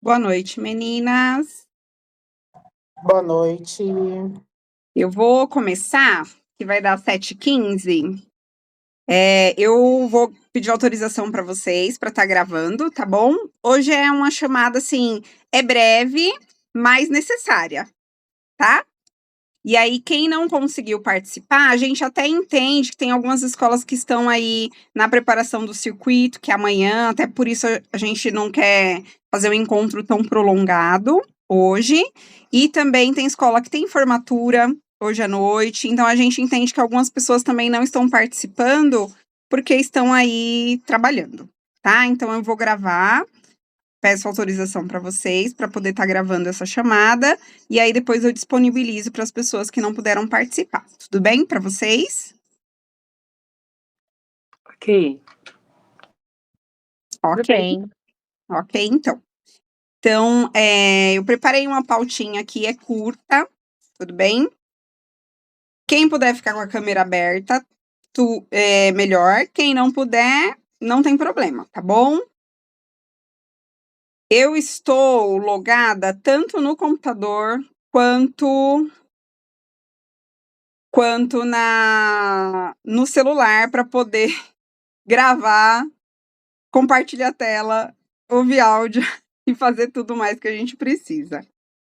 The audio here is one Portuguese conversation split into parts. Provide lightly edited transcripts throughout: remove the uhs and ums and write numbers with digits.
Boa noite, meninas. Boa noite. Eu vou começar, que vai dar 7h15. Eu vou pedir autorização para vocês para estar gravando, tá bom? Hoje é uma chamada, assim, é breve, mas necessária, tá? E aí, quem não conseguiu participar, a gente até entende que tem algumas escolas que estão aí na preparação do circuito, que é amanhã, até por isso a gente não quer fazer um encontro tão prolongado hoje. E também tem escola que tem formatura hoje à noite, então a gente entende que algumas pessoas também não estão participando porque estão aí trabalhando, tá? Então eu vou gravar. Peço autorização para vocês para poder estar gravando essa chamada e aí depois eu disponibilizo para as pessoas que não puderam participar. Tudo bem para vocês? Ok. Ok. Tudo bem. Ok, então. Então, eu preparei uma pautinha aqui, é curta, tudo bem? Quem puder ficar com a câmera aberta, melhor. Quem não puder, não tem problema, tá bom? Eu estou logada tanto no computador quanto no celular para poder gravar, compartilhar a tela, ouvir áudio e fazer tudo mais que a gente precisa,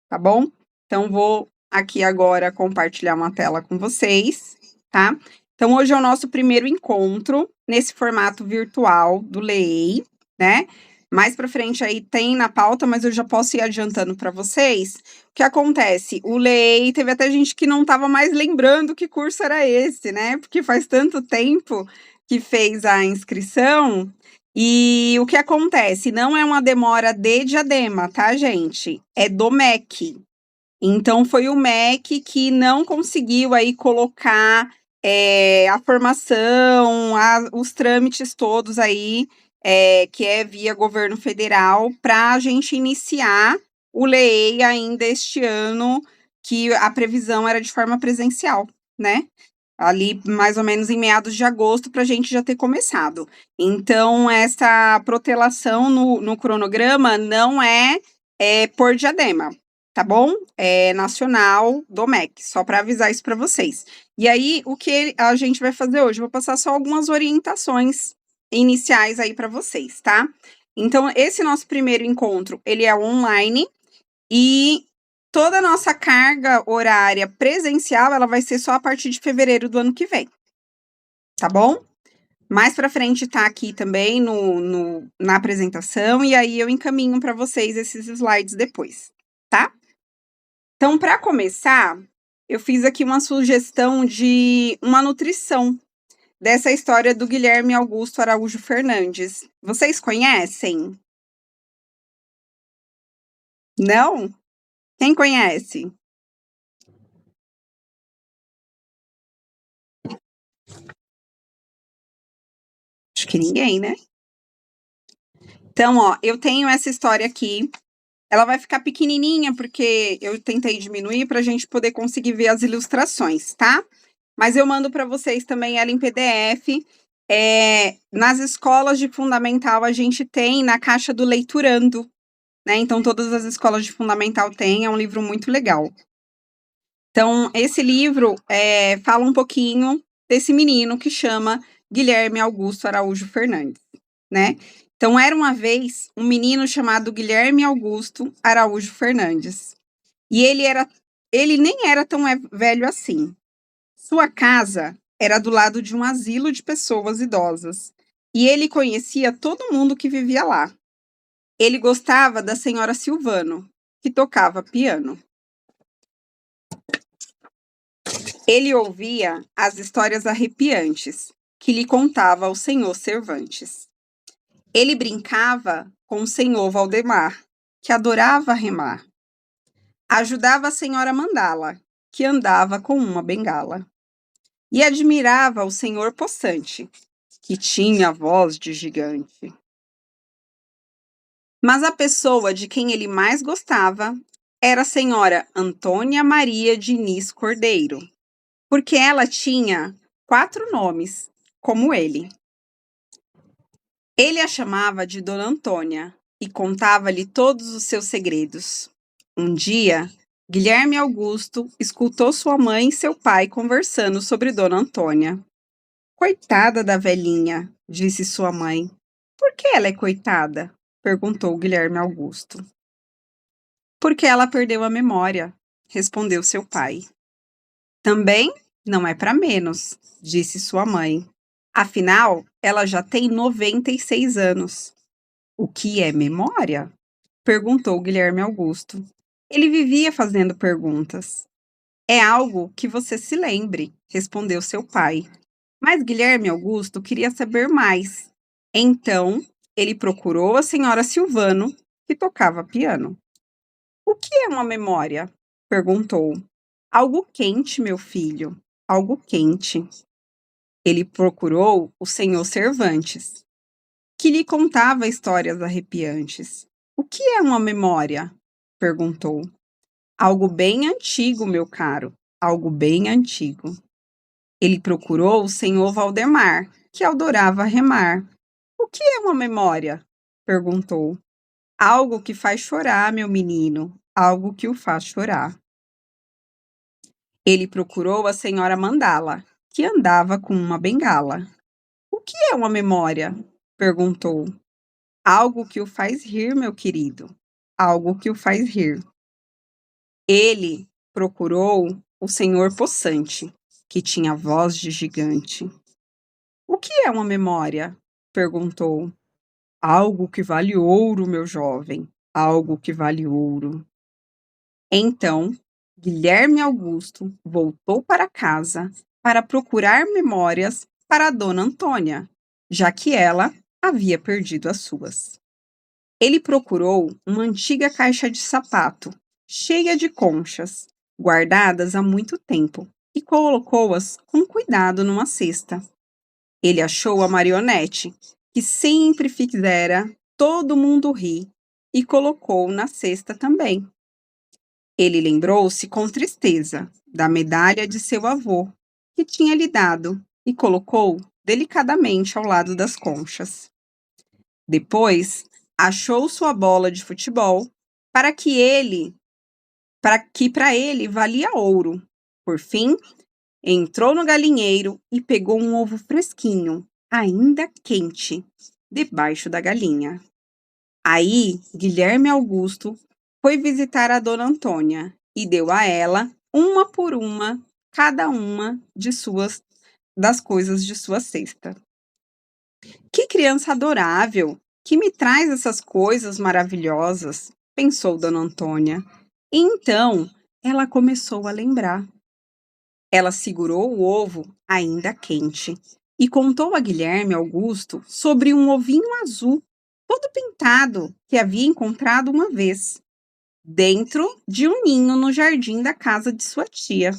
tá bom? Então, vou aqui agora compartilhar uma tela com vocês, tá? Então, hoje é o nosso primeiro encontro nesse formato virtual do LEI, né? Mais para frente aí tem na pauta, mas eu já posso ir adiantando para vocês. O que acontece? O LEI, teve até gente que não estava mais lembrando que curso era esse, né? Porque faz tanto tempo que fez a inscrição. E o que acontece? Não é uma demora de Diadema, tá, gente? É do MEC. Então, foi o MEC que não conseguiu aí colocar a formação, os trâmites todos aí, que é via governo federal, para a gente iniciar o LEI ainda este ano, que a previsão era de forma presencial, né? Ali mais ou menos em meados de agosto, para a gente já ter começado. Então, essa protelação no cronograma não é por Diadema, tá bom? É nacional do MEC, só para avisar isso para vocês. E aí, o que a gente vai fazer hoje? Vou passar só algumas orientações iniciais aí para vocês, tá? Então, esse nosso primeiro encontro, ele é online e toda a nossa carga horária presencial, ela vai ser só a partir de fevereiro do ano que vem, tá bom? Mais para frente tá aqui também na apresentação, e aí eu encaminho para vocês esses slides depois, tá? Então, para começar, eu fiz aqui uma sugestão de uma nutrição dessa história do Guilherme Augusto Araújo Fernandes. Vocês conhecem? Não? Quem conhece? Acho que ninguém, né? Então, ó, eu tenho essa história aqui. Ela vai ficar pequenininha porque eu tentei diminuir para a gente poder conseguir ver as ilustrações, tá? Mas eu mando para vocês também ela em PDF. Nas escolas de fundamental, a gente tem na caixa do Leiturando, né? Então, todas as escolas de fundamental têm, é um livro muito legal. Então, esse livro fala um pouquinho desse menino que chama Guilherme Augusto Araújo Fernandes, né? Então, era uma vez um menino chamado Guilherme Augusto Araújo Fernandes. E ele nem era tão velho assim. Sua casa era do lado de um asilo de pessoas idosas. E ele conhecia todo mundo que vivia lá. Ele gostava da senhora Silvano, que tocava piano. Ele ouvia as histórias arrepiantes que lhe contava o senhor Cervantes. Ele brincava com o senhor Valdemar, que adorava remar. Ajudava a senhora Mandala, que andava com uma bengala. E admirava o senhor Poçante, que tinha a voz de gigante. Mas a pessoa de quem ele mais gostava era a senhora Antônia Maria Diniz Cordeiro, porque ela tinha 4 nomes, como ele. Ele a chamava de Dona Antônia, e contava-lhe todos os seus segredos. Um dia, Guilherme Augusto escutou sua mãe e seu pai conversando sobre Dona Antônia. Coitada da velhinha, disse sua mãe. Por que ela é coitada? Perguntou Guilherme Augusto. Porque ela perdeu a memória, respondeu seu pai. Também não é para menos, disse sua mãe. Afinal, ela já tem 96 anos. O que é memória? Perguntou Guilherme Augusto. Ele vivia fazendo perguntas. É algo que você se lembre, respondeu seu pai. Mas Guilherme Augusto queria saber mais. Então, ele procurou a senhora Silvano, que tocava piano. O que é uma memória? Perguntou. Algo quente, meu filho, algo quente. Ele procurou o senhor Cervantes, que lhe contava histórias arrepiantes. O que é uma memória? Perguntou. Algo bem antigo, meu caro, algo bem antigo. Ele procurou o senhor Valdemar, que adorava remar. O que é uma memória? Perguntou. Algo que faz chorar, meu menino, algo que o faz chorar. Ele procurou a senhora Mandala, que andava com uma bengala. O que é uma memória? Perguntou. Algo que o faz rir, meu querido, algo que o faz rir. Ele procurou o senhor Poçante, que tinha voz de gigante. O que é uma memória? Perguntou. Algo que vale ouro, meu jovem, algo que vale ouro. Então, Guilherme Augusto voltou para casa para procurar memórias para a Dona Antônia, já que ela havia perdido as suas. Ele procurou uma antiga caixa de sapato, cheia de conchas, guardadas há muito tempo, e colocou-as com cuidado numa cesta. Ele achou a marionete, que sempre fizera todo mundo rir, e colocou na cesta também. Ele lembrou-se com tristeza da medalha de seu avô, que tinha lhe dado, e colocou delicadamente ao lado das conchas. Depois, achou sua bola de futebol para que para ele valia ouro. Por fim, entrou no galinheiro e pegou um ovo fresquinho, ainda quente, debaixo da galinha. Aí, Guilherme Augusto foi visitar a Dona Antônia e deu a ela, uma por uma, cada uma das coisas de sua cesta. Que criança adorável, que me traz essas coisas maravilhosas, pensou Dona Antônia. E então, ela começou a lembrar. Ela segurou o ovo, ainda quente, e contou a Guilherme Augusto sobre um ovinho azul, todo pintado, que havia encontrado uma vez, dentro de um ninho no jardim da casa de sua tia.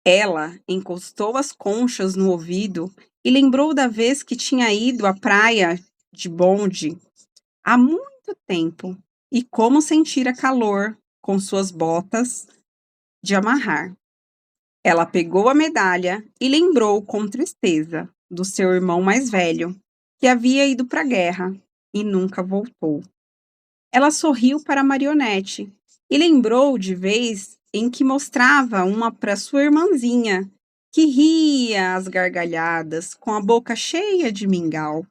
Ela encostou as conchas no ouvido e lembrou da vez que tinha ido à praia de bonde há muito tempo e como sentira calor com suas botas de amarrar. Ela pegou a medalha e lembrou com tristeza do seu irmão mais velho, que havia ido para a guerra e nunca voltou. Ela sorriu para a marionete e lembrou de vez em que mostrava uma para sua irmãzinha, que ria às gargalhadas com a boca cheia de mingau.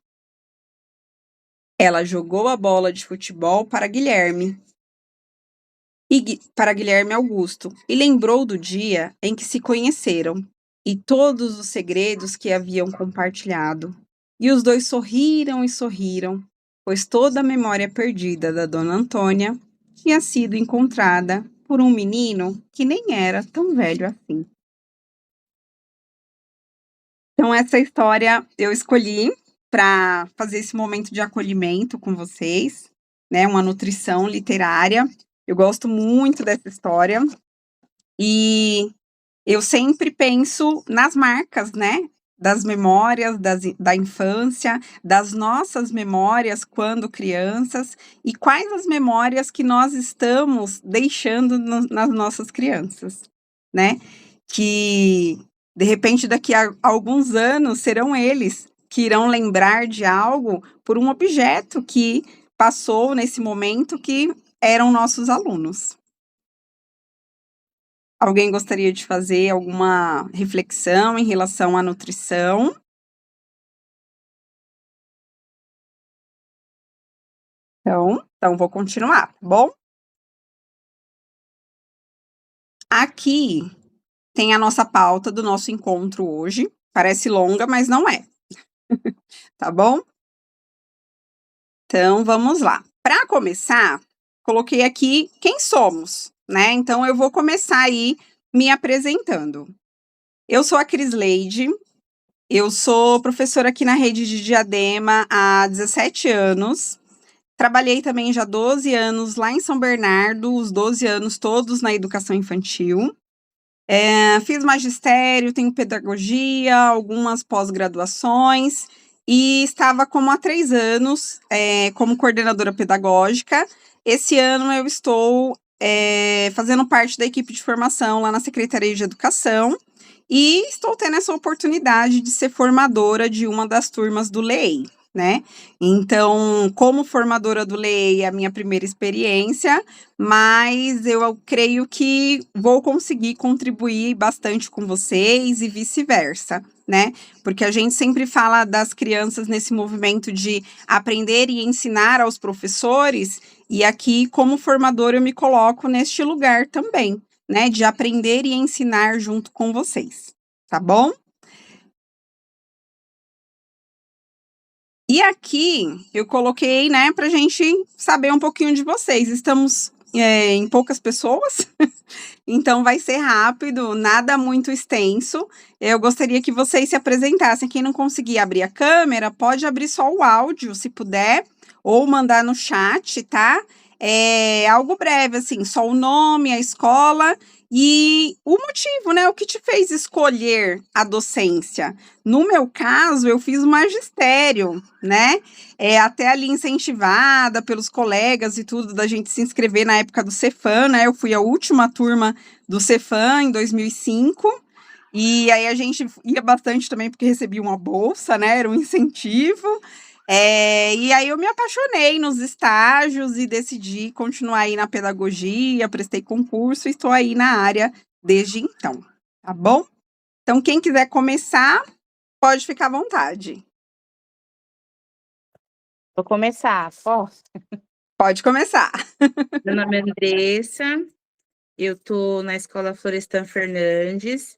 Ela jogou a bola de futebol para Guilherme Augusto e lembrou do dia em que se conheceram e todos os segredos que haviam compartilhado. E os dois sorriram e sorriram, pois toda a memória perdida da Dona Antônia tinha sido encontrada por um menino que nem era tão velho assim. Então, essa história eu escolhi para fazer esse momento de acolhimento com vocês, né? Uma nutrição literária. Eu gosto muito dessa história e eu sempre penso nas marcas, né? Das memórias da infância, das nossas memórias quando crianças e quais as memórias que nós estamos deixando nas nossas crianças, né? Que, de repente, daqui a alguns anos serão eles que irão lembrar de algo por um objeto que passou nesse momento que eram nossos alunos. Alguém gostaria de fazer alguma reflexão em relação à nutrição? Então vou continuar, tá bom? Aqui tem a nossa pauta do nosso encontro hoje. Parece longa, mas não é. Tá bom? Então vamos lá. Para começar, coloquei aqui quem somos, né? Então eu vou começar aí me apresentando. Eu sou a Crisleide, eu sou professora aqui na rede de Diadema há 17 anos. Trabalhei também já 12 anos lá em São Bernardo, os 12 anos todos na educação infantil. Fiz magistério, tenho pedagogia, algumas pós-graduações e estava como há 3 anos como coordenadora pedagógica. Esse ano eu estou fazendo parte da equipe de formação lá na Secretaria de Educação e estou tendo essa oportunidade de ser formadora de uma das turmas do LEEI, né? Então, como formadora do LEEI é a minha primeira experiência, mas eu creio que vou conseguir contribuir bastante com vocês e vice-versa, né? Porque a gente sempre fala das crianças nesse movimento de aprender e ensinar aos professores, e aqui, como formadora, eu me coloco neste lugar também, né? De aprender e ensinar junto com vocês, tá bom? E aqui eu coloquei, né, para a gente saber um pouquinho de vocês. Estamos em poucas pessoas, então vai ser rápido, nada muito extenso. Eu gostaria que vocês se apresentassem. Quem não conseguir abrir a câmera, pode abrir só o áudio, se puder, ou mandar no chat, tá? Algo breve, assim, só o nome, a escola e o motivo, né? O que te fez escolher a docência? No meu caso, eu fiz o magistério, né? Até ali incentivada pelos colegas e tudo, da gente se inscrever na época do Cefam, né? Eu fui a última turma do Cefam em 2005, e aí a gente ia bastante também porque recebia uma bolsa, né? Era um incentivo. E aí eu me apaixonei nos estágios e decidi continuar aí na pedagogia, prestei concurso e estou aí na área desde então, tá bom? Então, quem quiser começar, pode ficar à vontade. Vou começar, posso? Pode começar. Meu nome é Andressa, eu estou na Escola Florestan Fernandes,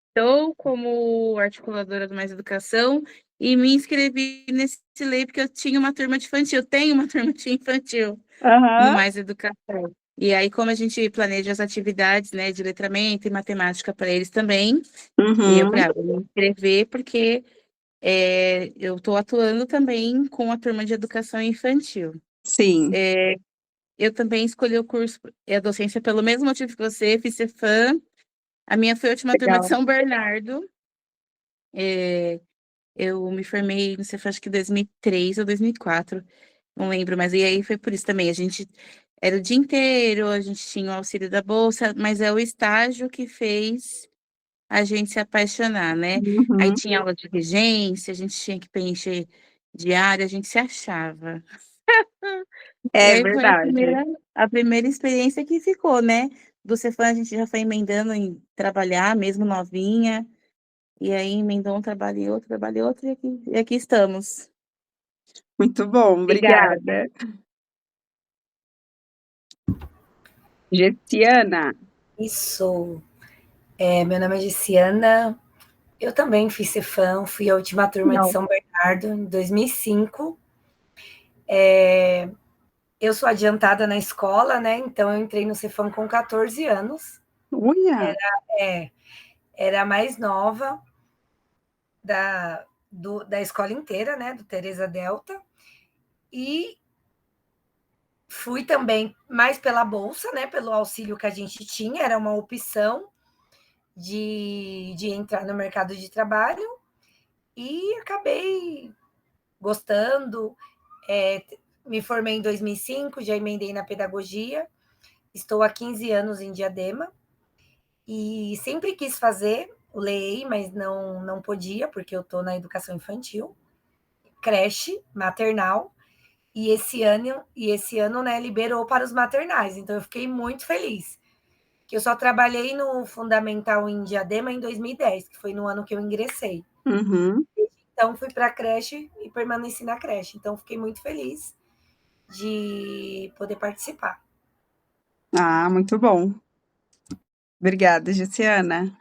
estou como articuladora do Mais Educação e me inscrevi nesse LEI porque eu tinha uma turma de infantil, tenho uma turma de infantil no Mais Educação. E aí, como a gente planeja as atividades, né, de letramento e matemática para eles também, e eu falei, vou me inscrever porque eu estou atuando também com a turma de educação infantil. Sim. Eu também escolhi o curso, a docência, pelo mesmo motivo que você, fiz Cefam. A minha foi a última turma de São Bernardo. Eu me formei no Cefam, acho que 2003 ou 2004, não lembro, mas e aí foi por isso também. A gente era o dia inteiro, a gente tinha o auxílio da bolsa, mas é o estágio que fez a gente se apaixonar, né? Aí tinha aula de regência, a gente tinha que preencher diário, a gente se achava. E aí foi Verdade. a primeira experiência que ficou, né? Do Cefam a gente já foi emendando em trabalhar, mesmo novinha. E aí emendou um trabalho e outro, e aqui estamos. Muito bom, obrigada. Gessiana. Isso. Meu nome é Gessiana. Eu também fiz Cefam, fui a última turma de São Bernardo em 2005. Eu sou adiantada na escola, né? Então eu entrei no Cefam com 14 anos. Uia! Era a mais nova da escola inteira, né? Do Teresa Delta. E fui também mais pela bolsa, né? Pelo auxílio que a gente tinha, era uma opção de entrar no mercado de trabalho e acabei gostando. Me formei em 2005, já emendei na pedagogia, estou há 15 anos em Diadema e sempre quis fazer o LEI, mas não podia, porque eu estou na educação infantil, creche, maternal, E esse ano, né, liberou para os maternais. Então eu fiquei muito feliz. Que eu só trabalhei no Fundamental em Diadema em 2010, que foi no ano que eu ingressei. Uhum. Então fui para a creche e permaneci na creche. Então fiquei muito feliz de poder participar. Ah, muito bom. Obrigada, Gessiana.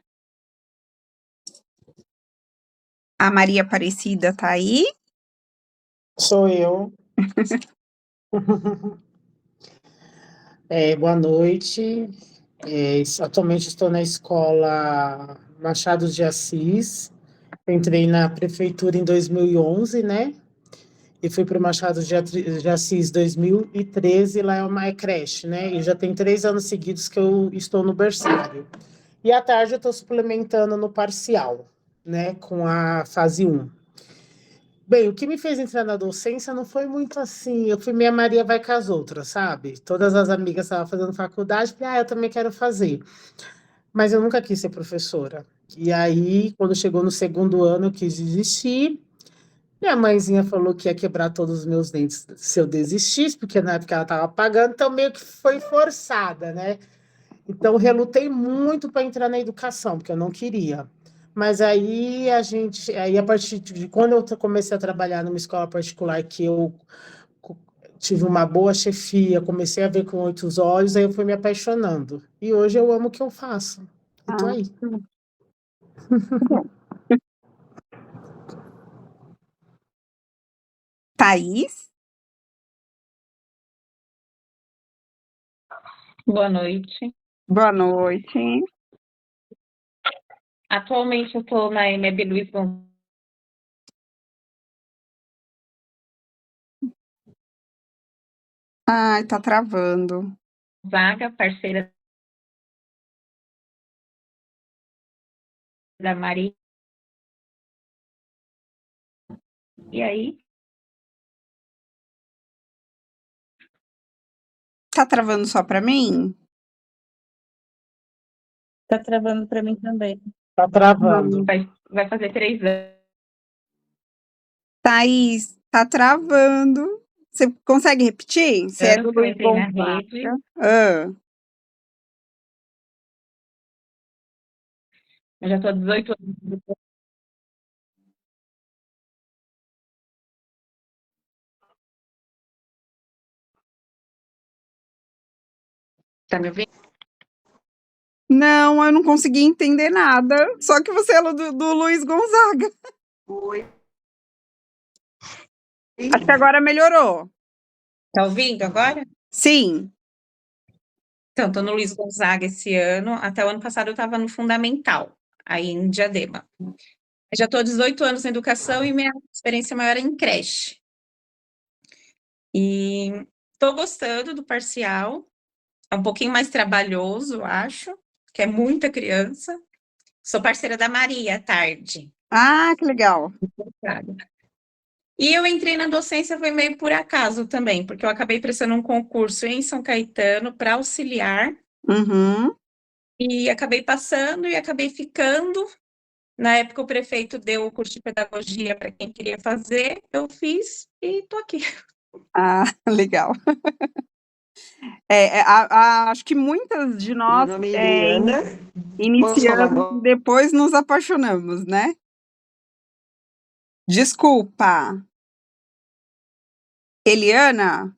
A Maria Aparecida tá aí? Sou eu. Boa noite. Atualmente estou na escola Machado de Assis. Entrei na prefeitura em 2011, né? E fui para o Machado de Assis 2013, lá é uma creche, né? E já tem 3 anos seguidos que eu estou no berçário. E à tarde eu estou suplementando no parcial, né? Com a fase 1. Bem, o que me fez entrar na docência não foi muito assim. Eu fui minha Maria vai com as outras, sabe? Todas as amigas estavam fazendo faculdade, falei, eu também quero fazer. Mas eu nunca quis ser professora. E aí, quando chegou no 2º ano, eu quis desistir. Minha mãezinha falou que ia quebrar todos os meus dentes se eu desistisse, porque na época ela estava pagando, então meio que foi forçada, né? Então, relutei muito para entrar na educação, porque eu não queria. Mas aí a partir de quando eu comecei a trabalhar numa escola particular, que eu tive uma boa chefia, comecei a ver com outros olhos, aí eu fui me apaixonando. E hoje eu amo o que eu faço. E tô Ah, aí. muito bom. Thaís? Boa noite. Boa noite. Atualmente eu estou na EMEB Luiz Ai, tá travando. Gonzaga, parceira da Maria. E aí? Tá travando só para mim? Tá travando para mim também. Tá travando. Vai fazer 3 anos. Thaís, tá travando. Você consegue repetir? Você é do Que eu Luiz entrei na Gonzaga. rede. Ah, Eu já estou há 18 anos. Tá me ouvindo? não, eu não consegui entender nada. Só que você é do Luiz Gonzaga. Oi. Acho que agora melhorou. Tá ouvindo agora? Sim. Então, estou no Luiz Gonzaga esse ano. Até o ano passado eu estava no Fundamental, aí em Diadema. Eu já estou há 18 anos na educação e minha experiência maior é em creche. E estou gostando do parcial. É um pouquinho mais trabalhoso, acho, que é muita criança. Sou parceira da Maria à tarde. Ah, que legal. E eu entrei na docência foi meio por acaso também, porque eu acabei prestando um concurso em São Caetano para auxiliar Uhum. e acabei passando e acabei ficando. Na época o prefeito deu o curso de pedagogia para quem queria fazer, eu fiz e estou aqui. Ah, legal. Acho que muitas de nós Meu nome é Eliana. Posso falar iniciamos agora? e depois nos apaixonamos, né? Desculpa. Eliana?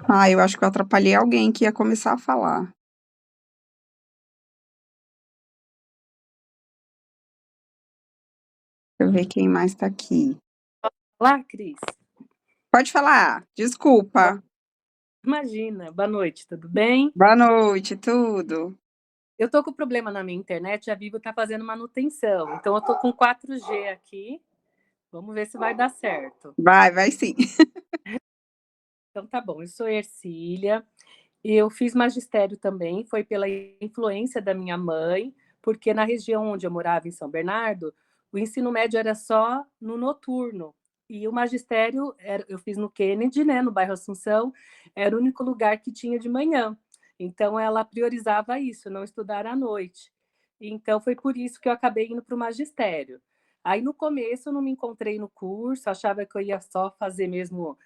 Ah, eu acho que eu atrapalhei alguém que ia começar a falar. Deixa eu ver quem mais tá aqui. Olá, Cris. Pode falar. Desculpa. Imagina, boa noite, tudo bem? Boa noite, tudo. Eu tô com problema na minha internet, a Vivo tá fazendo manutenção, então eu tô com 4G aqui. Vamos ver se vai dar certo. Vai sim. Então tá bom, eu sou Ercília, eu fiz magistério também, foi pela influência da minha mãe, porque na região onde eu morava, em São Bernardo, o ensino médio era só no noturno. E o magistério, eu fiz no Kennedy, né, no bairro Assunção, era o único lugar que tinha de manhã. Então, ela priorizava isso, não estudar à noite. Então, foi por isso que eu acabei indo para o magistério. Aí, no começo, eu não me encontrei no curso, achava que eu ia só fazer mesmo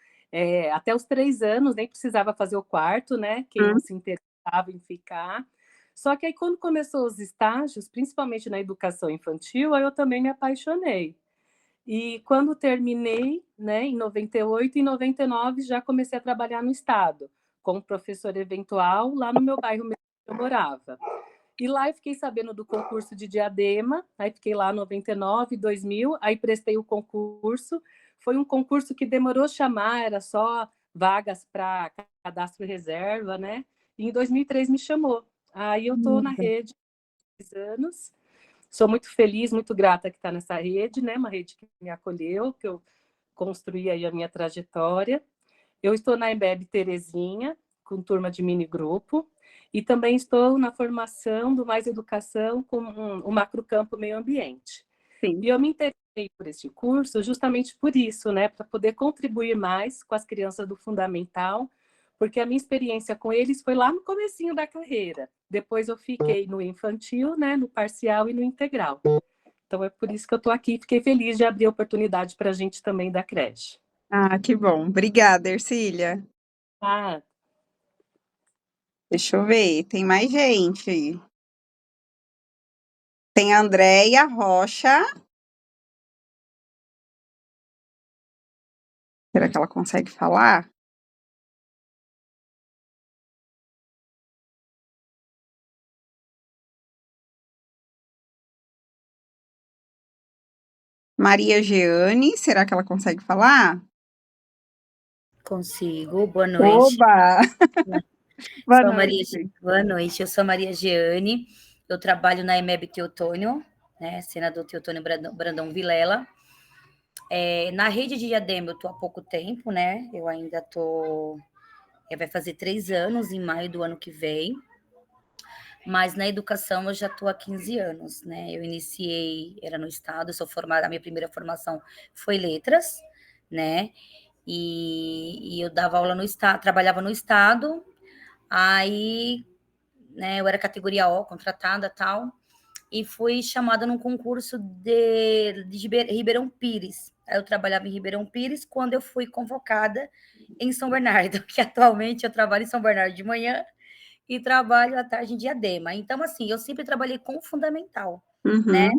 até os 3 anos, nem precisava fazer o quarto, né? Quem não se interessava em ficar. Só que aí, quando começou os estágios, principalmente na educação infantil, aí eu também me apaixonei. E quando terminei, né, em 98, em 99 já comecei a trabalhar no Estado, como professora eventual, lá no meu bairro mesmo que eu morava. E lá eu fiquei sabendo do concurso de Diadema, aí fiquei lá em 99, 2000, aí prestei o concurso. Foi um concurso que demorou a chamar, era só vagas para cadastro reserva, né? E em 2003 me chamou. Aí eu estou na rede há 10 anos. Sou muito feliz, muito grata que está nessa rede, né? Uma rede que me acolheu, que eu construí aí a minha trajetória. Eu estou na EMBEB Terezinha, com turma de mini grupo, e também estou na formação do Mais Educação com o Macrocampo Meio Ambiente. Sim. E eu me interessei por este curso justamente por isso, né? Para poder contribuir mais com as crianças do fundamental, porque a minha experiência com eles foi lá no comecinho da carreira. Depois eu fiquei no infantil, né? No parcial e no integral. Então é por isso que eu estou aqui. Fiquei feliz de abrir a oportunidade para a gente também da creche. Ah, que bom. Obrigada, Ercília. Ah, Deixa eu ver, tem mais gente. Tem a Andréia Rocha. Será que ela consegue falar? Maria Jeane, será que ela consegue falar? Consigo. Boa noite. Oba! Boa noite. Boa noite. Eu sou a Maria Jeane. Eu trabalho na EMEB Teotônio, né? Senador Teotônio Brandão Vilela. Na rede de Diadema eu estou há pouco tempo, né? Eu ainda estou... vai fazer 3 anos em maio do ano que vem. Mas na educação eu já estou há 15 anos, né? Eu iniciei, era no Estado, eu sou formada, a minha primeira formação foi letras, né? E eu dava aula no Estado, trabalhava no Estado, aí, né, eu era categoria O, contratada e tal, e fui chamada num concurso de Ribeirão Pires. Aí eu trabalhava em Ribeirão Pires quando eu fui convocada em São Bernardo, que atualmente eu trabalho em São Bernardo de manhã e trabalho à tarde em Diadema. Então, assim, eu sempre trabalhei com fundamental, né?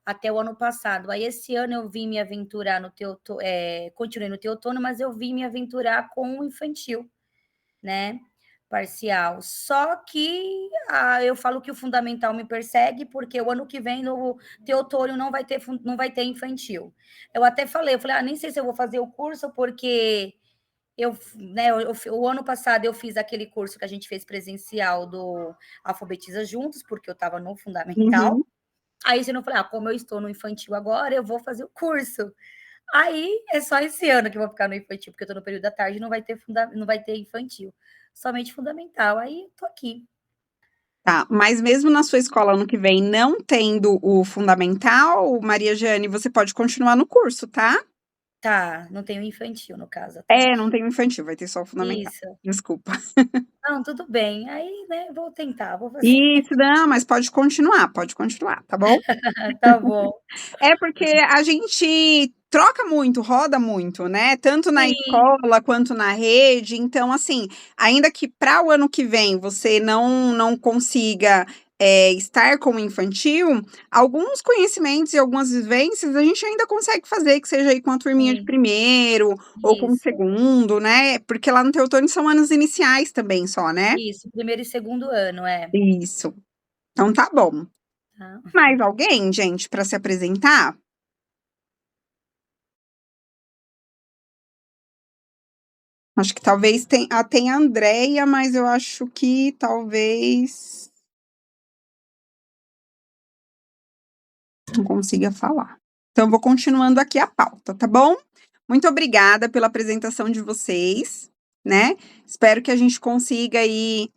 Até o ano passado. Aí, esse ano, eu vim me aventurar no Teotônio, continuei no Teotônio, mas eu vim me aventurar com o infantil, né? Parcial. Só que eu falo que o fundamental me persegue, porque o ano que vem no Teotônio não vai ter infantil. Eu até falei, nem sei se eu vou fazer o curso, porque o ano passado eu fiz aquele curso que a gente fez presencial do Alfabetiza Juntos, porque eu estava no fundamental. Aí eu não falei, como eu estou no infantil agora, eu vou fazer o curso. Aí é só esse ano que eu vou ficar no infantil, porque eu estou no período da tarde e não vai ter infantil, somente fundamental. Aí estou aqui. Tá, mas mesmo na sua escola ano que vem, não tendo o fundamental, Maria Jeane, você pode continuar no curso, tá? Tá, não tem o infantil, no caso. Não tem o infantil, vai ter só o fundamental. Isso. Desculpa. Não, tudo bem. Aí, né, vou tentar, vou fazer. Isso, não, mas pode continuar, tá bom? Tá bom. Porque a gente troca muito, roda muito, né? Tanto na escola quanto na rede. Então, assim, ainda que para o ano que vem você não consiga estar com o infantil, alguns conhecimentos e algumas vivências a gente ainda consegue fazer, que seja aí com a turminha de primeiro ou com o segundo, né? Porque lá no Teotônio são anos iniciais também só, né? Isso, primeiro e segundo ano, Isso. Então tá bom. Tá. Mais alguém, gente, para se apresentar? Acho que talvez tenha a Andréia, mas eu acho que talvez não consiga falar. Então, eu vou continuando aqui a pauta, tá bom? Muito obrigada pela apresentação de vocês, né? Espero que a gente consiga aí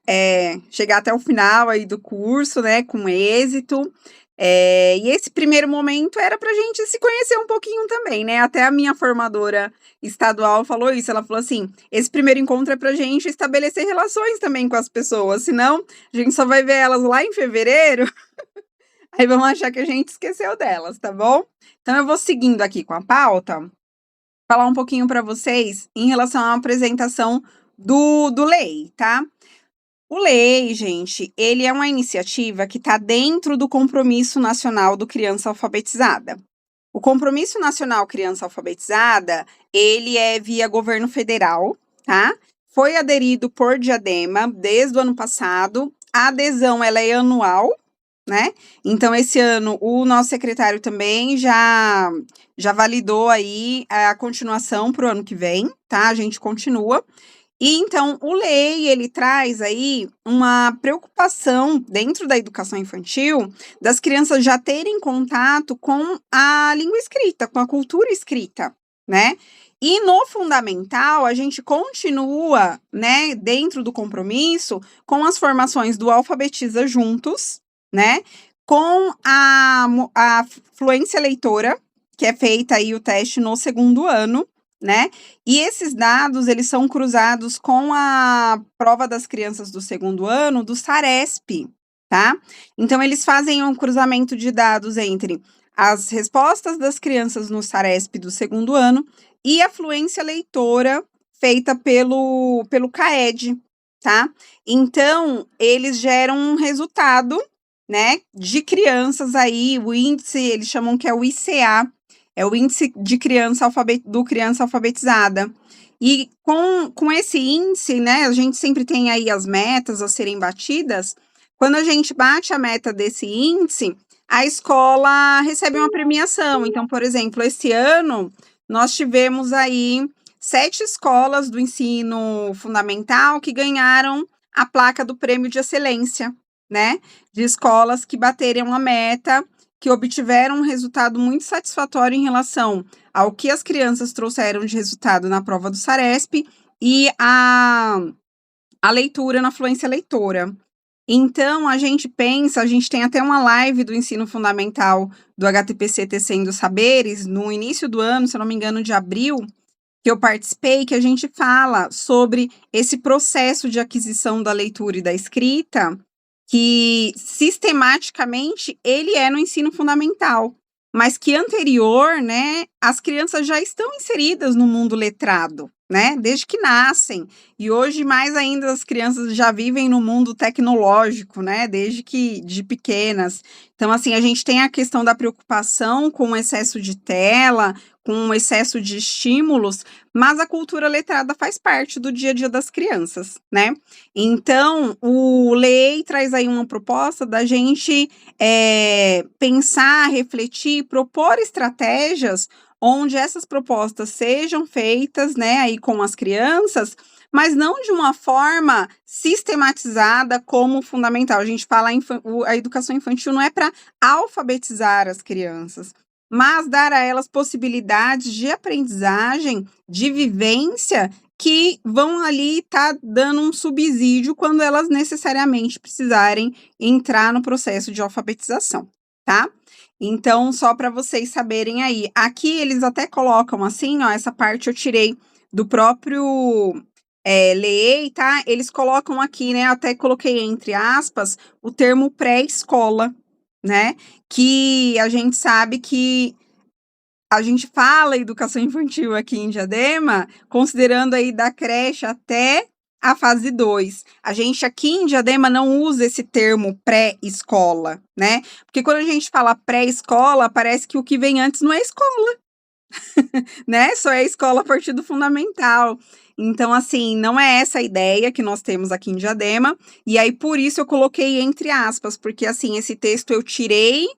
chegar até o final aí do curso, né? Com êxito. E esse primeiro momento era para a gente se conhecer um pouquinho também, né? Até a minha formadora estadual falou isso. Ela falou assim: esse primeiro encontro é para a gente estabelecer relações também com as pessoas, senão a gente só vai ver elas lá em fevereiro. Aí vão achar que a gente esqueceu delas, tá bom? Então eu vou seguindo aqui com a pauta, falar um pouquinho para vocês em relação à apresentação do LEI, tá? O LEI, gente, ele é uma iniciativa que está dentro do Compromisso Nacional do Criança Alfabetizada. O Compromisso Nacional Criança Alfabetizada, ele é via governo federal, tá? Foi aderido por Diadema desde o ano passado. A adesão, ela é anual, né? Então, esse ano, o nosso secretário também já validou aí a continuação para o ano que vem, tá? A gente continua. E então, o LEI, ele traz aí uma preocupação dentro da educação infantil das crianças já terem contato com a língua escrita, com a cultura escrita, né? E no fundamental, a gente continua, né, dentro do compromisso, com as formações do Alfabetiza Juntos, né? Com a fluência leitora, que é feita aí o teste no 2º ano, né? E esses dados, eles são cruzados com a prova das crianças do 2º ano do SARESP, tá? Então, eles fazem um cruzamento de dados entre as respostas das crianças no SARESP do 2º ano e a fluência leitora feita pelo CAED, tá? Então, eles geram um resultado, né, de crianças aí, o índice, eles chamam que é o ICA, é o índice de criança alfabetizada. E com esse índice, né, a gente sempre tem aí as metas a serem batidas. Quando a gente bate a meta desse índice, a escola recebe uma premiação. Então, por exemplo, esse ano, nós tivemos aí 7 escolas do ensino fundamental que ganharam a placa do Prêmio de Excelência, né, de escolas que bateram a meta, que obtiveram um resultado muito satisfatório em relação ao que as crianças trouxeram de resultado na prova do SARESP e a leitura na fluência leitora. Então, a gente tem até uma live do ensino fundamental do HTPC Tecendo Saberes, no início do ano, se eu não me engano, de abril, que eu participei, que a gente fala sobre esse processo de aquisição da leitura e da escrita, que sistematicamente ele é no ensino fundamental, mas que anterior, né, as crianças já estão inseridas no mundo letrado, né, desde que nascem, e hoje mais ainda as crianças já vivem no mundo tecnológico, né, desde que de pequenas. Então, assim, a gente tem a questão da preocupação com o excesso de tela, com o excesso de estímulos, mas a cultura letrada faz parte do dia a dia das crianças, né? Então, o LEI traz aí uma proposta da gente pensar, refletir, propor estratégias onde essas propostas sejam feitas, né, aí com as crianças, mas não de uma forma sistematizada como fundamental. A gente fala a educação infantil não é para alfabetizar as crianças, mas dar a elas possibilidades de aprendizagem, de vivência, que vão ali estar dando um subsídio quando elas necessariamente precisarem entrar no processo de alfabetização, tá? Então, só para vocês saberem aí, aqui eles até colocam assim, ó, essa parte eu tirei do próprio LEI, tá? Eles colocam aqui, né, até coloquei entre aspas, o termo pré-escola, né? Que a gente sabe que a gente fala educação infantil aqui em Diadema, considerando aí da creche até a fase 2. A gente aqui em Diadema não usa esse termo pré-escola, né? Porque quando a gente fala pré-escola, parece que o que vem antes não é escola, né? Só é escola a partir do fundamental. Então, assim, não é essa a ideia que nós temos aqui em Diadema, e aí por isso eu coloquei entre aspas, porque assim, esse texto eu tirei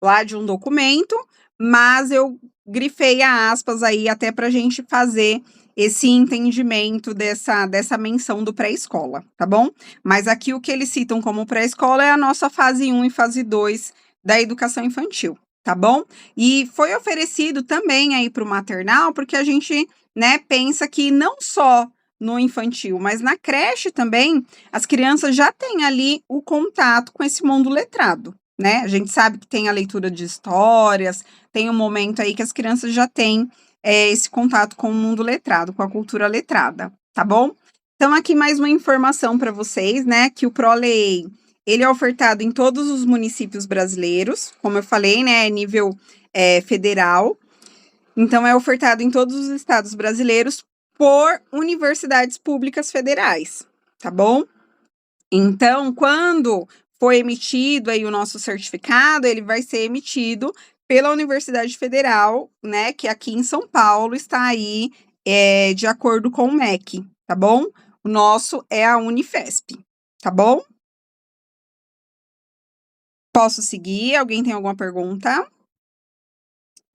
lá de um documento, mas eu grifei a aspas aí até para a gente fazer esse entendimento dessa menção do pré-escola, tá bom? Mas aqui o que eles citam como pré-escola é a nossa fase 1 e fase 2 da educação infantil, tá bom? E foi oferecido também aí para o maternal, porque a gente, né, pensa que não só no infantil, mas na creche também, as crianças já têm ali o contato com esse mundo letrado, né? A gente sabe que tem a leitura de histórias, tem um momento aí que as crianças já têm esse contato com o mundo letrado, com a cultura letrada, tá bom? Então, aqui mais uma informação para vocês, né, que o ProLEI, ele é ofertado em todos os municípios brasileiros, como eu falei, né, nível federal. Então, é ofertado em todos os estados brasileiros por universidades públicas federais, tá bom? Então, quando for emitido aí o nosso certificado, ele vai ser emitido pela Universidade Federal, né, que aqui em São Paulo está aí de acordo com o MEC, tá bom? O nosso é a Unifesp, tá bom? Posso seguir? Alguém tem alguma pergunta?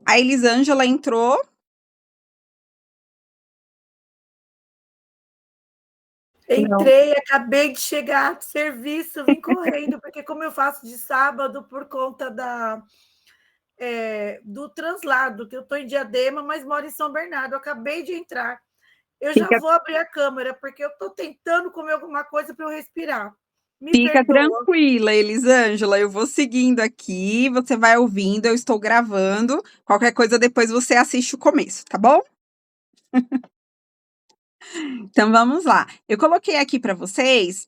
A Elisângela entrou. Entrei, acabei de chegar do serviço, vim correndo, porque como eu faço de sábado por conta do translado, que eu estou em Diadema, mas moro em São Bernardo, eu acabei de entrar. Eu já vou abrir a câmera, porque eu estou tentando comer alguma coisa para eu respirar. Fica tranquila, Elisângela, eu vou seguindo aqui, você vai ouvindo, eu estou gravando, qualquer coisa depois você assiste o começo, tá bom? Então vamos lá. Eu coloquei aqui para vocês,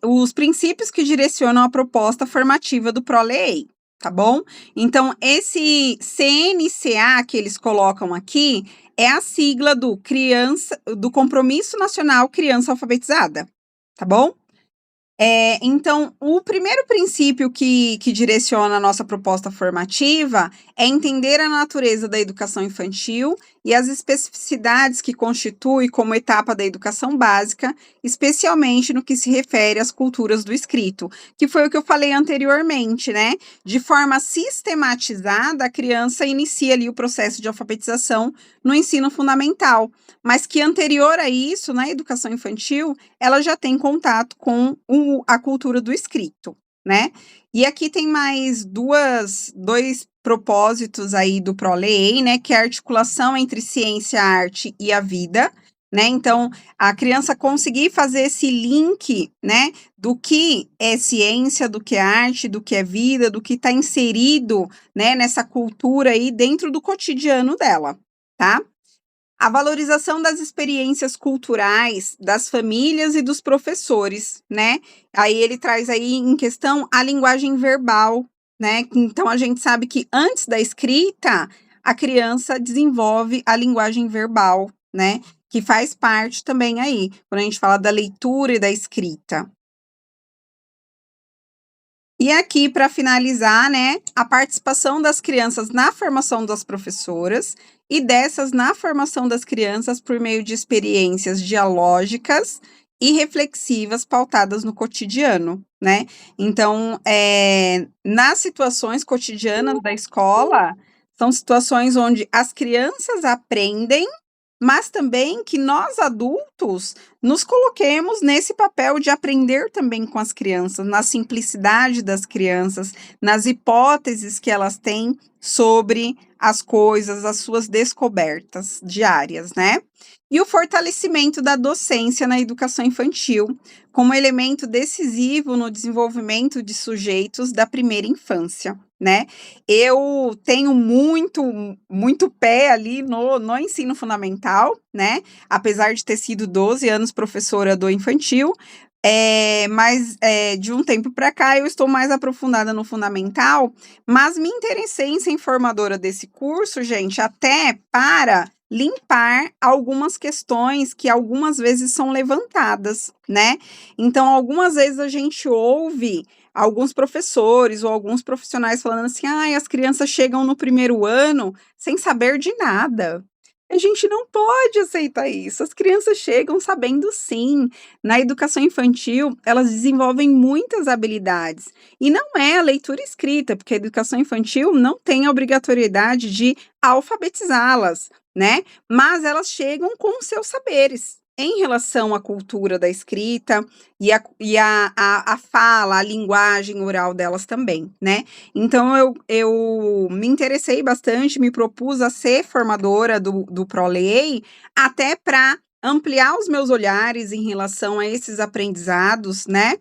os princípios que direcionam a proposta formativa do ProLEI, tá bom? Então esse CNCA que eles colocam aqui é a sigla do Compromisso Nacional Criança Alfabetizada, tá bom? Então, o primeiro princípio que direciona a nossa proposta formativa é entender a natureza da educação infantil e as especificidades que constituem como etapa da educação básica, especialmente no que se refere às culturas do escrito, que foi o que eu falei anteriormente, né? De forma sistematizada, a criança inicia ali o processo de alfabetização no ensino fundamental, mas que anterior a isso, na educação infantil, ela já tem contato com a cultura do escrito, né? E aqui tem mais dois propósitos aí do ProLEI, né? Que é a articulação entre ciência, arte e a vida, né? Então, a criança conseguir fazer esse link, né? Do que é ciência, do que é arte, do que é vida, do que está inserido, né? Nessa cultura aí dentro do cotidiano dela, tá? A valorização das experiências culturais das famílias e dos professores, né? Aí ele traz aí em questão a linguagem verbal, né? Então a gente sabe que antes da escrita, a criança desenvolve a linguagem verbal, né? Que faz parte também aí, quando a gente fala da leitura e da escrita. E aqui, para finalizar, né, a participação das crianças na formação das professoras e dessas na formação das crianças por meio de experiências dialógicas e reflexivas pautadas no cotidiano, né? Então, nas situações cotidianas da escola, são situações onde as crianças aprendem, mas também que nós adultos nos coloquemos nesse papel de aprender também com as crianças, na simplicidade das crianças, nas hipóteses que elas têm sobre as coisas, as suas descobertas diárias, né? E o fortalecimento da docência na educação infantil, como elemento decisivo no desenvolvimento de sujeitos da primeira infância, né? Eu tenho muito pé ali no ensino fundamental, né? Apesar de ter sido 12 anos professora do infantil, mas de um tempo para cá eu estou mais aprofundada no fundamental, mas me interessei em ser formadora desse curso, gente, até para limpar algumas questões que algumas vezes são levantadas, né? Então, algumas vezes a gente ouve alguns professores ou alguns profissionais falando assim, as crianças chegam no primeiro ano sem saber de nada. A gente não pode aceitar isso. As crianças chegam sabendo sim. Na educação infantil, elas desenvolvem muitas habilidades. E não é a leitura escrita, porque a educação infantil não tem a obrigatoriedade de alfabetizá-las, né? Mas elas chegam com seus saberes em relação à cultura da escrita e a fala, a linguagem oral delas também, né? Então, eu me interessei bastante, me propus a ser formadora do ProLEI, até para ampliar os meus olhares em relação a esses aprendizados, né?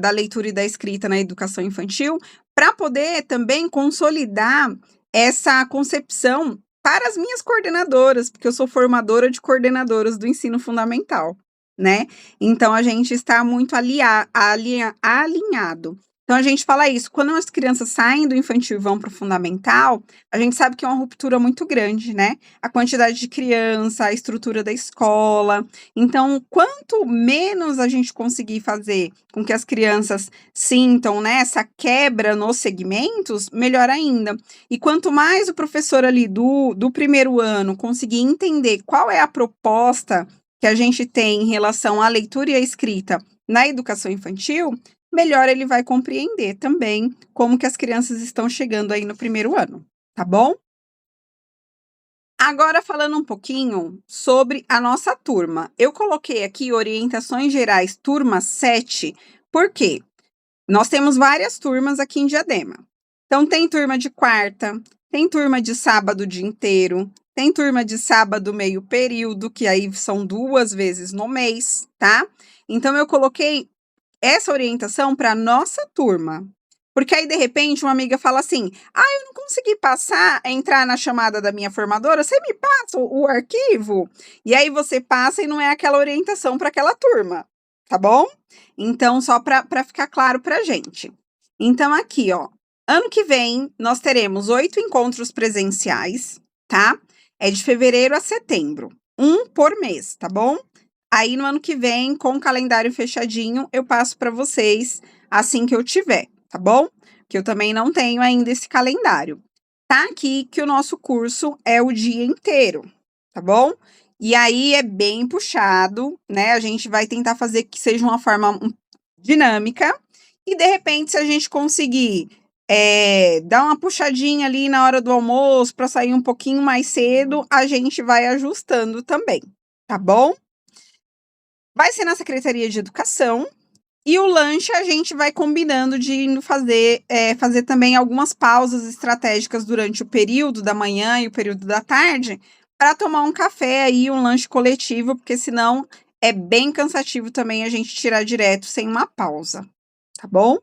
Da leitura e da escrita na educação infantil, para poder também consolidar essa concepção para as minhas coordenadoras, porque eu sou formadora de coordenadoras do ensino fundamental, né? Então, a gente está muito alinhado. Então, a gente fala isso. Quando as crianças saem do infantil e vão para o fundamental, a gente sabe que é uma ruptura muito grande, né? A quantidade de criança, a estrutura da escola. Então, quanto menos a gente conseguir fazer com que as crianças sintam, né, essa quebra nos segmentos, melhor ainda. E quanto mais o professor ali do primeiro ano conseguir entender qual é a proposta que a gente tem em relação à leitura e à escrita na educação infantil, melhor ele vai compreender também como que as crianças estão chegando aí no primeiro ano, tá bom? Agora falando um pouquinho sobre a nossa turma. Eu coloquei aqui orientações gerais turma 7, por quê? Nós temos várias turmas aqui em Diadema. Então, tem turma de quarta, tem turma de sábado o dia inteiro, tem turma de sábado meio período, que aí são 2 vezes no mês, tá? Então, eu coloquei essa orientação para nossa turma. Porque aí, de repente, uma amiga fala assim: eu não consegui entrar na chamada da minha formadora, você me passa o arquivo? E aí você passa e não é aquela orientação para aquela turma, tá bom? Então, só para ficar claro para a gente. Então, aqui, ó, ano que vem, nós teremos 8 encontros presenciais, tá? É de fevereiro a setembro, 1 por mês, tá bom? Aí, no ano que vem, com o calendário fechadinho, eu passo para vocês assim que eu tiver, tá bom? Que eu também não tenho ainda esse calendário. Tá aqui que o nosso curso é o dia inteiro, tá bom? E aí é bem puxado, né? A gente vai tentar fazer que seja uma forma dinâmica e, de repente, se a gente conseguir dar uma puxadinha ali na hora do almoço para sair um pouquinho mais cedo, a gente vai ajustando também, tá bom? Vai ser na Secretaria de Educação e o lanche a gente vai combinando de indo fazer também algumas pausas estratégicas durante o período da manhã e o período da tarde para tomar um café aí, um lanche coletivo, porque senão é bem cansativo também a gente tirar direto sem uma pausa, tá bom?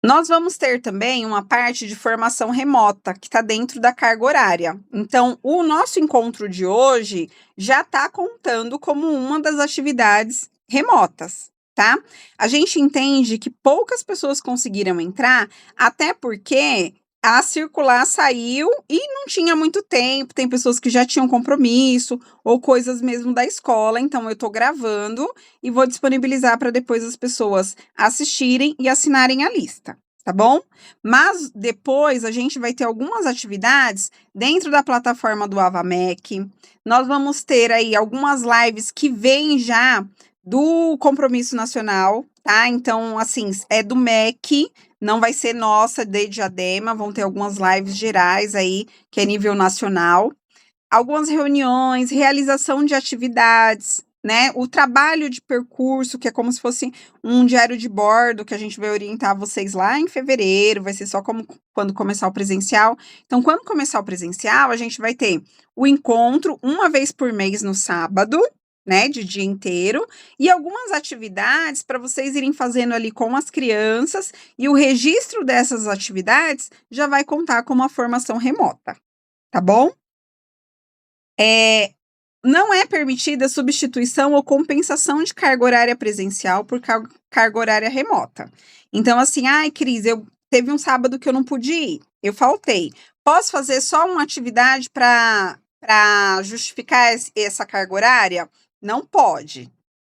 Nós vamos ter também uma parte de formação remota, que está dentro da carga horária. Então, o nosso encontro de hoje já está contando como uma das atividades remotas, tá? A gente entende que poucas pessoas conseguiram entrar, até porque a circular saiu e não tinha muito tempo, tem pessoas que já tinham compromisso ou coisas mesmo da escola, então eu estou gravando e vou disponibilizar para depois as pessoas assistirem e assinarem a lista, tá bom? Mas depois a gente vai ter algumas atividades dentro da plataforma do AvaMec. Nós vamos ter aí algumas lives que vêm já do Compromisso Nacional, tá? Então, assim, é do MEC, não vai ser nossa de Diadema, vão ter algumas lives gerais aí, que é nível nacional. Algumas reuniões, realização de atividades, né? O trabalho de percurso, que é como se fosse um diário de bordo, que a gente vai orientar vocês lá em fevereiro, vai ser só quando começar o presencial. Então, quando começar o presencial, a gente vai ter o encontro uma vez por mês no sábado, né, de dia inteiro, e algumas atividades para vocês irem fazendo ali com as crianças, e o registro dessas atividades já vai contar com uma formação remota, tá bom? Não é permitida substituição ou compensação de carga horária presencial por carga horária remota. Então, assim, Cris, teve um sábado que eu não pude ir, eu faltei. Posso fazer só uma atividade para justificar essa carga horária? Não pode.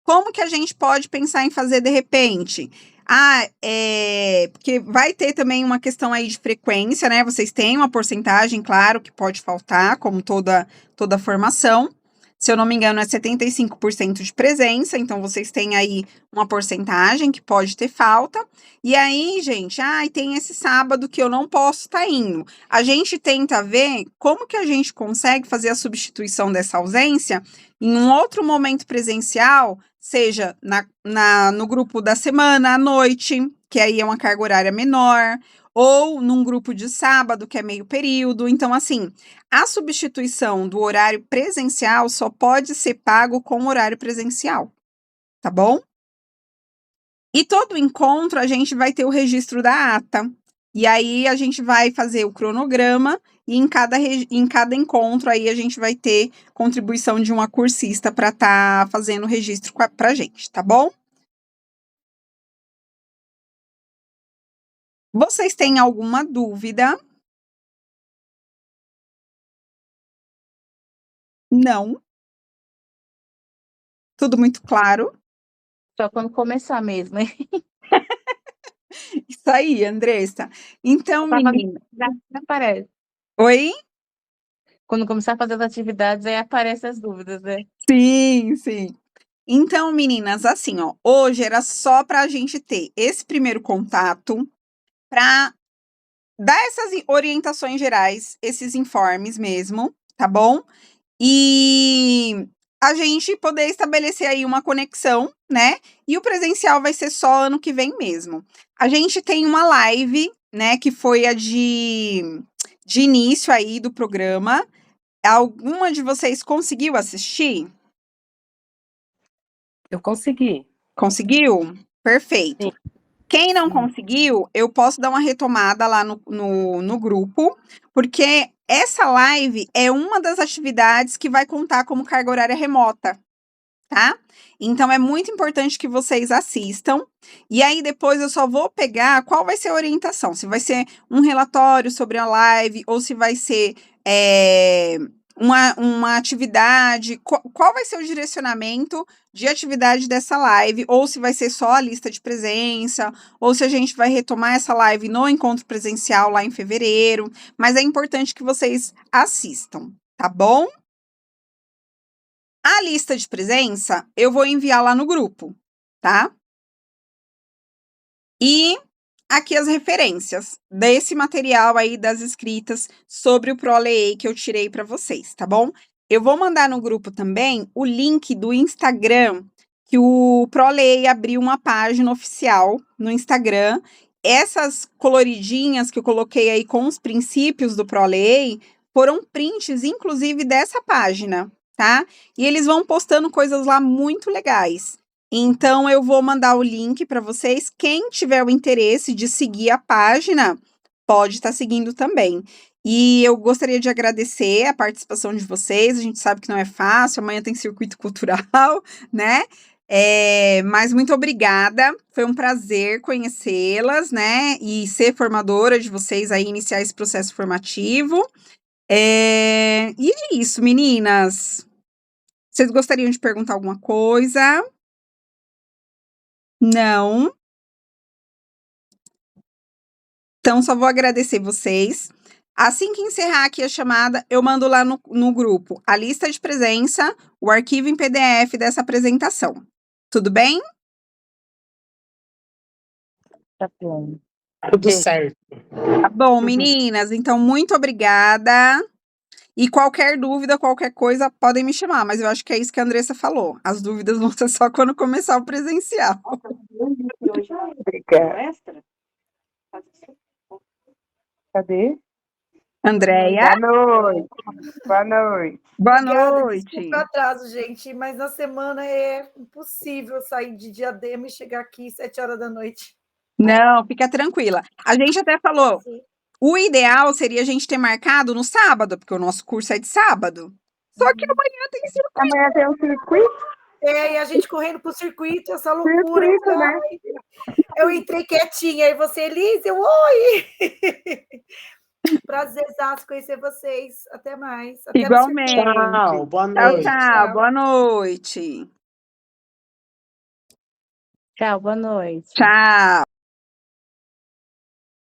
Como que a gente pode pensar em fazer de repente? Porque vai ter também uma questão aí de frequência, né? Vocês têm uma porcentagem, claro, que pode faltar, como toda formação. Se eu não me engano, é 75% de presença, então vocês têm aí uma porcentagem que pode ter falta. E aí, gente, tem esse sábado que eu não posso estar indo. A gente tenta ver como que a gente consegue fazer a substituição dessa ausência em um outro momento presencial, seja no grupo da semana, à noite, que aí é uma carga horária menor, ou num grupo de sábado, que é meio período. Então, assim, a substituição do horário presencial só pode ser pago com o horário presencial, tá bom? E todo encontro a gente vai ter o registro da ata. E aí a gente vai fazer o cronograma e em cada encontro aí a gente vai ter contribuição de uma cursista para estar fazendo o registro para a gente, tá bom? Vocês têm alguma dúvida? Não? Tudo muito claro? Só quando começar mesmo, hein? Isso aí, Andressa. Então, menina. Já aparece. Oi? Quando começar a fazer as atividades, aí aparecem as dúvidas, né? Sim, sim. Então, meninas, assim, ó, hoje era só para a gente ter esse primeiro contato para dar essas orientações gerais, esses informes mesmo, tá bom? E a gente poder estabelecer aí uma conexão, né? E o presencial vai ser só ano que vem mesmo. A gente tem uma live, né, que foi a de início aí do programa. Alguma de vocês conseguiu assistir? Eu consegui. Conseguiu? Perfeito. Sim. Quem não Sim. conseguiu, eu posso dar uma retomada lá no grupo, porque essa live é uma das atividades que vai contar como carga horária remota, tá? Então, é muito importante que vocês assistam. E aí, depois eu só vou pegar qual vai ser a orientação. Se vai ser um relatório sobre a live ou se vai ser uma atividade. Qual vai ser o direcionamento de atividade dessa live? Ou se vai ser só a lista de presença, ou se a gente vai retomar essa live no encontro presencial lá em fevereiro. Mas é importante que vocês assistam, tá bom? A lista de presença, eu vou enviar lá no grupo, tá? E aqui as referências desse material aí das escritas sobre o ProLEI que eu tirei para vocês, tá bom? Eu vou mandar no grupo também o link do Instagram, que o ProLEI abriu uma página oficial no Instagram. Essas coloridinhas que eu coloquei aí com os princípios do ProLEI foram prints, inclusive, dessa página, tá? E eles vão postando coisas lá muito legais. Então, eu vou mandar o link para vocês. Quem tiver o interesse de seguir a página, pode estar seguindo também. E eu gostaria de agradecer a participação de vocês. A gente sabe que não é fácil, amanhã tem circuito cultural, né? Mas muito obrigada. Foi um prazer conhecê-las, né? E ser formadora de vocês aí, iniciar esse processo formativo. E é isso, meninas. Vocês gostariam de perguntar alguma coisa? Não. Então, só vou agradecer vocês. Assim que encerrar aqui a chamada, eu mando lá no grupo a lista de presença, o arquivo em PDF dessa apresentação. Tudo bem? Tá bom. Tudo certo. Tá bom, meninas. Então, muito obrigada. E qualquer dúvida, qualquer coisa, podem me chamar. Mas eu acho que é isso que a Andressa falou. As dúvidas vão ser só quando começar o presencial. Obrigada. Cadê? Andréia? Boa noite. Boa noite. Boa Obrigada, noite. desculpa o atraso, gente, mas na semana é impossível sair de Diadema e chegar aqui 7 horas da noite. Não, fica tranquila. A gente até falou, Sim. o ideal seria a gente ter marcado no sábado, porque o nosso curso é de sábado. Só que amanhã tem circuito. Amanhã tem um circuito. E a gente correndo pro circuito, essa loucura. Circuito, né? Eu entrei quietinha, e você, Elise, oi! Prazerzaço conhecer vocês. Até mais. Até no Igualmente. circuito. Tchau, boa Tchau, noite. tchau. Boa noite. Tchau, boa noite. Tchau.